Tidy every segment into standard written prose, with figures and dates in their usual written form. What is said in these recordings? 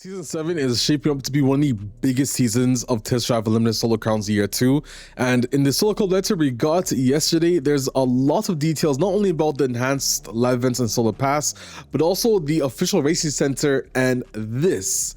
Season 7 is shaping up to be one of the biggest seasons of Test Drive Unlimited Solo Crowns Year 2. And in the Solo Club letter we got yesterday, there's a lot of details, not only about the enhanced live events and Solo Pass, but also the official racing center and this.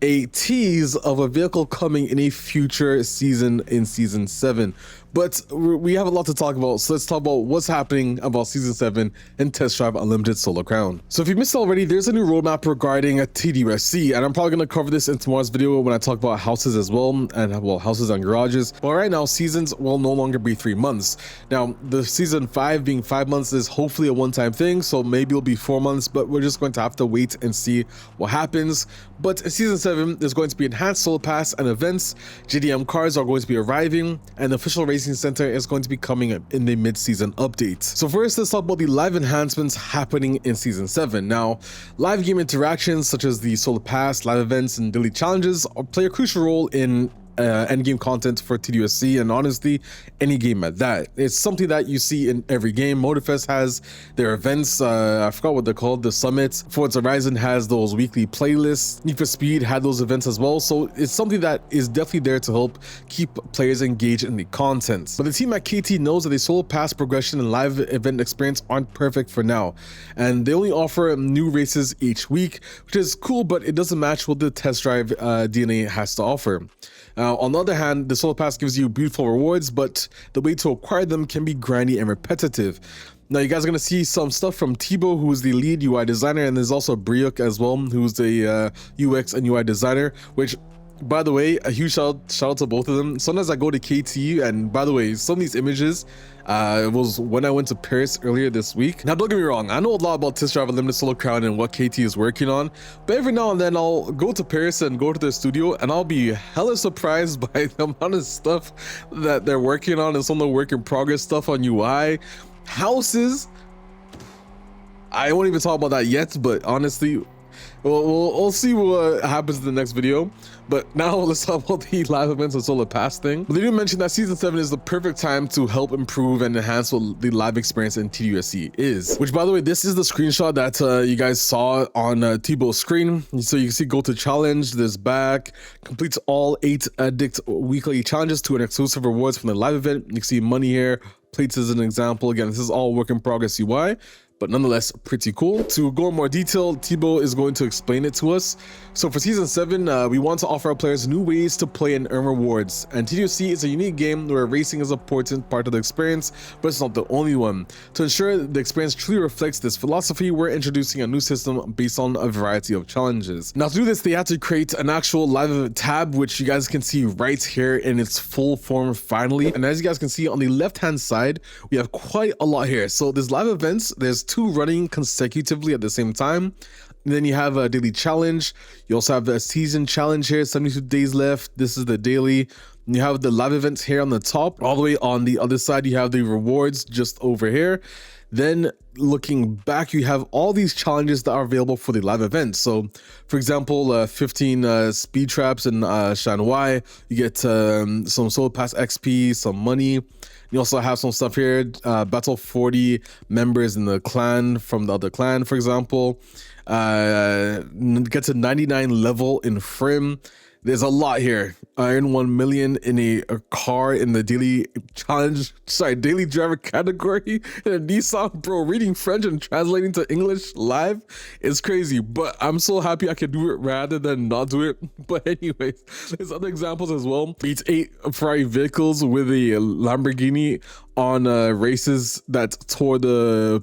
A tease of a vehicle coming in a future season in Season 7. But we have a lot to talk about, so let's talk about what's happening about Season 7 in Test Drive Unlimited Solo Crown. So if you missed it already, there's a new roadmap regarding a TDUSC, and I'm probably going to cover this in tomorrow's video when I talk about houses as well, and well, houses and garages. But right now, seasons will no longer be 3 months. Now, the Season 5 being 5 months is hopefully a one-time thing, so maybe it'll be 4 months, but we're just going to have to wait and see what happens. But in Season 7, there's going to be enhanced Solo Pass and events, JDM cars are going to be arriving, and the official racing center is going to be coming in the mid-season update. So first, let's talk about the live enhancements happening in Season 7. Now, live game interactions such as the Solo Pass, live events, and daily challenges play a crucial role in endgame content for TDUSC, and honestly any game at that. It's something that you see in every game. Motorfest has their events, I forgot what they're called, the summits. Forza Horizon has those weekly playlists. Need for Speed had those events as well, so it's something that is definitely there to help keep players engaged in the content. But the team at KT knows that the Solo Pass progression and live event experience aren't perfect for now, and they only offer new races each week, which is cool, but it doesn't match what the Test Drive DNA has to offer. On the other hand, the Solo Pass gives you beautiful rewards, but the way to acquire them can be grindy and repetitive. Now, you guys are going to see some stuff from Thibaut, who's the lead UI designer, and there's also Briuk as well, who's the UX and UI designer, which, by the way, a huge shout out to both of them. Sometimes I go to KT, and by the way, some of these images was when I went to Paris earlier this week. Now, don't get me wrong, I know a lot about Test Drive Unlimited Solo Crown and what KT is working on, but every now and then I'll go to Paris and go to their studio, and I'll be hella surprised by the amount of stuff that they're working on and some of the work in progress stuff on UI. Houses, I won't even talk about that yet, but honestly, we'll see what happens in the next video. But now let's talk about the live events and Solo Pass thing. But they do mention that Season 7 is the perfect time to help improve and enhance what the live experience in TDUSC is. Which, by the way, this is the screenshot that you guys saw on Thibaut's screen. So you can see go to challenge, this back, completes all 8 addict weekly challenges to an exclusive rewards from the live event. You can see money here, plates as an example. Again, this is all work in progress UI, but nonetheless pretty cool. To go in more detail, Thibaut is going to explain it to us. So for Season 7, we want to offer our players new ways to play and earn rewards. And TDUSC is a unique game where racing is an important part of the experience, but it's not the only one. To ensure the experience truly reflects this philosophy, we're introducing a new system based on a variety of challenges. Now, to do this, they had to create an actual live event tab, which you guys can see right here in its full form finally. And as you guys can see on the left-hand side, we have quite a lot here. So there's live events, there's 2 running consecutively at the same time. And then you have a daily challenge. You also have the season challenge here, 72 days left. This is the daily. And you have the live events here on the top. All the way on the other side, you have the rewards just over here. Then looking back, you have all these challenges that are available for the live events. So for example, 15 speed traps in Shanghai. You get some Solo Pass XP, some money. You also have some stuff here, battle 40 members in the clan from the other clan, for example. Get to 99 level in Frim. There's a lot here. Earn 1 million in a car in the daily challenge, daily driver category in a Nissan. Bro, reading French and translating to English live is crazy, but I'm so happy I can do it rather than not do it. But anyways, there's other examples as well. Beats 8 Ferrari vehicles with a Lamborghini on races that tore the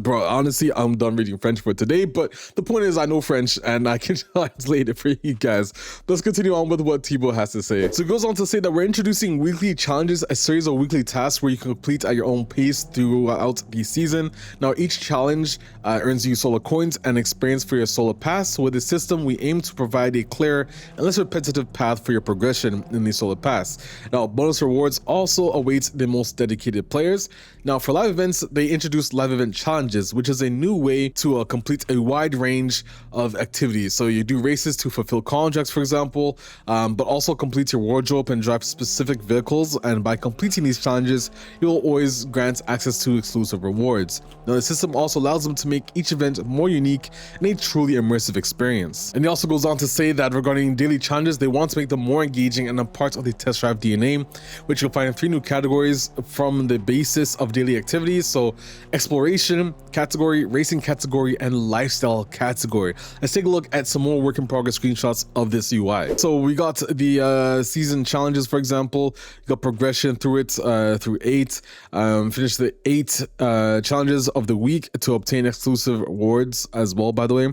bro, honestly, I'm done reading French for today, but the point is I know French and I can translate it for you guys. Let's continue on with what Thibaut has to say. So it goes on to say that we're introducing weekly challenges, a series of weekly tasks where you can complete at your own pace throughout the season. Now, each challenge earns you Solo coins and experience for your Solo Pass. With this system, we aim to provide a clear and less repetitive path for your progression in the Solo Pass. Now, bonus rewards also await the most dedicated dedicated players. Now for live events, they introduced live event challenges, which is a new way to complete a wide range of activities. So you do races to fulfill contracts, for example, but also complete your wardrobe and drive specific vehicles. And by completing these challenges, you'll always grant access to exclusive rewards. Now the system also allows them to make each event more unique and a truly immersive experience. And it also goes on to say that regarding daily challenges, they want to make them more engaging and a part of the test drive DNA, which you'll find in 3 new categories from the basis of daily activities. So exploration category, racing category, and lifestyle category. Let's take a look at some more work in progress screenshots of this UI. So we got the season challenges, for example. You got progression through it, through 8. Finish the 8 challenges of the week to obtain exclusive rewards as well, by the way.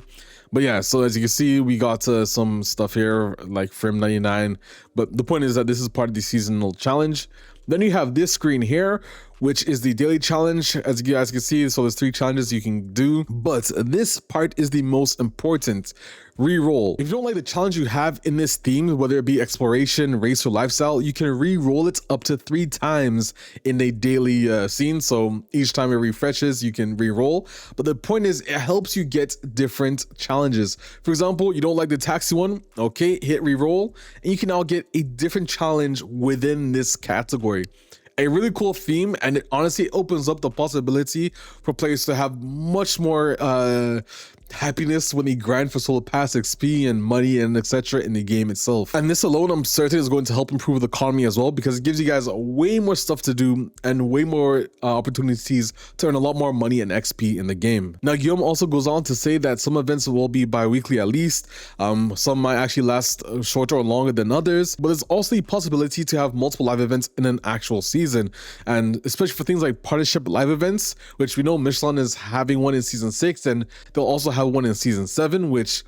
But yeah, so as you can see, we got some stuff here like frame 99. But the point is that this is part of the seasonal challenge. Then you have this screen here, which is the daily challenge. As you guys can see, so there's 3 challenges you can do, but this part is the most important. Reroll. If you don't like the challenge you have in this theme, whether it be exploration, race, or lifestyle, you can re-roll it up to 3 times in a daily scene. So each time it refreshes, you can re-roll. But the point is, it helps you get different challenges. For example, you don't like the taxi one, okay, hit re-roll, and you can now get a different challenge within this category. A really cool theme, and it honestly opens up the possibility for players to have much more happiness when they grind for solo pass XP and money and etc. in the game itself. And this alone, I'm certain, is going to help improve the economy as well, because it gives you guys way more stuff to do and way more opportunities to earn a lot more money and XP in the game. Now Guillaume also goes on to say that some events will be bi-weekly at least. Some might actually last shorter or longer than others, but there's also the possibility to have multiple live events in an actual season, and especially for things like partnership live events, which we know Michelin is having one in season 6, and they'll also have one in season 7, which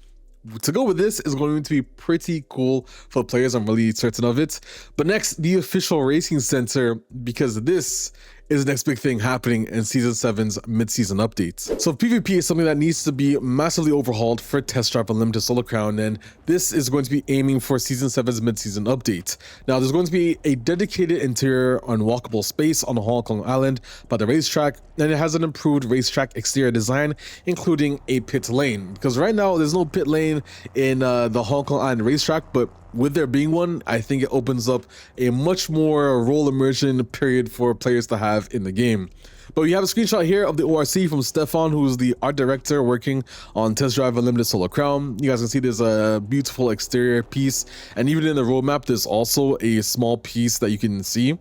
to go with this is going to be pretty cool for players. I'm really certain of it. But next, the official racing center, because this is the next big thing happening in season 7's mid-season updates. So PvP is something that needs to be massively overhauled for Test Drive Unlimited Solo Crown, and this is going to be aiming for season 7's mid-season update. Now there's going to be a dedicated interior unwalkable space on Hong Kong Island by the racetrack, and it has an improved racetrack exterior design, including a pit lane, because right now there's no pit lane in the Hong Kong Island racetrack, but with there being one, I think it opens up a much more role immersion period for players to have in the game. But we have a screenshot here of the ORC from Stefan, who's the art director working on Test Drive Unlimited Solo Crown. You guys can see there's a beautiful exterior piece, and even in the roadmap, there's also a small piece that you can see.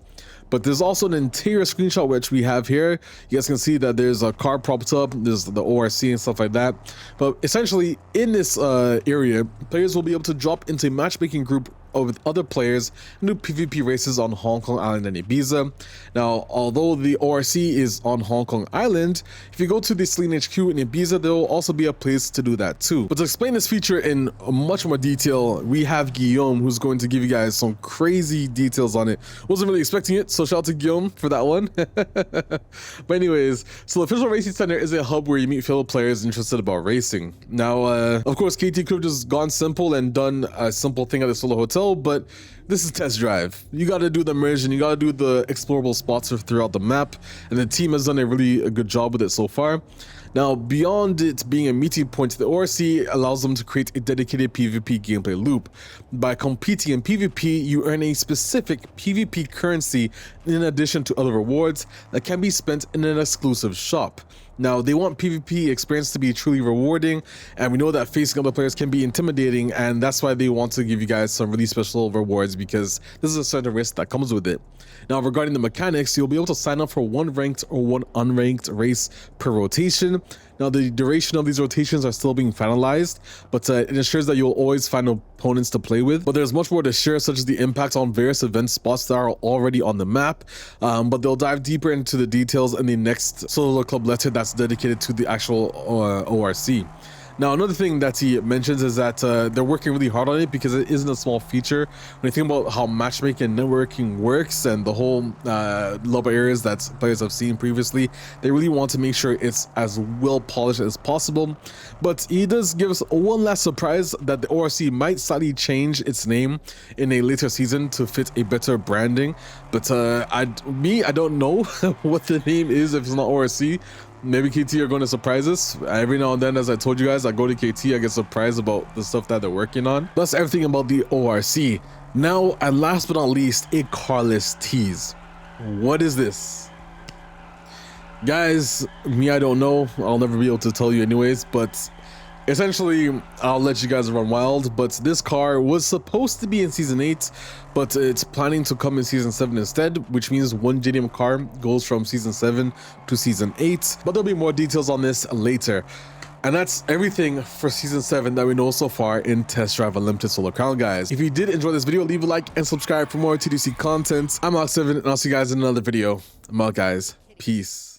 But there's also an interior screenshot which we have here. You guys can see that there's a car propped up, there's the ORC and stuff like that. But essentially in this area, players will be able to drop into a matchmaking group with other players and do PvP races on Hong Kong Island and Ibiza. Now, although the ORC is on Hong Kong Island, if you go to the Celine HQ in Ibiza, there will also be a place to do that too. But to explain this feature in much more detail, we have Guillaume, who's going to give you guys some crazy details on it. Wasn't really expecting it, so shout out to Guillaume for that one. But anyways, so the official racing center is a hub where you meet fellow players interested about racing. Now, of course, KT could have just gone simple and done a simple thing at the solo hotel, but this is Test Drive. You got to do the immersion, you got to do the explorable spots throughout the map, and the team has done a really good job with it so far. Now, beyond it being a meeting point, the ORC allows them to create a dedicated PvP gameplay loop. By competing in PvP, you earn a specific PvP currency in addition to other rewards that can be spent in an exclusive shop. Now, they want PvP experience to be truly rewarding, and we know that facing other players can be intimidating, and that's why they want to give you guys some really special rewards, because this is a certain risk that comes with it. Now, regarding the mechanics, you'll be able to sign up for 1 ranked or 1 unranked race per rotation. Now, the duration of these rotations are still being finalized, but it ensures that you'll always find opponents to play with. But there's much more to share, such as the impact on various event spots that are already on the map. But they'll dive deeper into the details in the next Solo Club letter that's dedicated to the actual ORC. Now, another thing that he mentions is that they're working really hard on it because it isn't a small feature. When you think about how matchmaking and networking works and the whole love areas that players have seen previously, they really want to make sure it's as well polished as possible. But he does give us one last surprise that the ORC might slightly change its name in a later season to fit a better branding. But I don't know what the name is if it's not ORC. Maybe KT are going to surprise us. Every now and then, as I told you guys, I go to KT, I get surprised about the stuff that they're working on. That's everything about the ORC. Now, and last but not least, a carless tease. What is this? Guys, I don't know. I'll never be able to tell you anyways, but essentially, I'll let you guys run wild, but this car was supposed to be in Season 8, but it's planning to come in Season 7 instead, which means one JDM car goes from Season 7 to Season 8, but there'll be more details on this later. And that's everything for Season 7 that we know so far in Test Drive Unlimited Solo Crown, guys. If you did enjoy this video, leave a like and subscribe for more TDC content. I'm NextLevelRacing, and I'll see you guys in another video. I'm out, guys. Peace.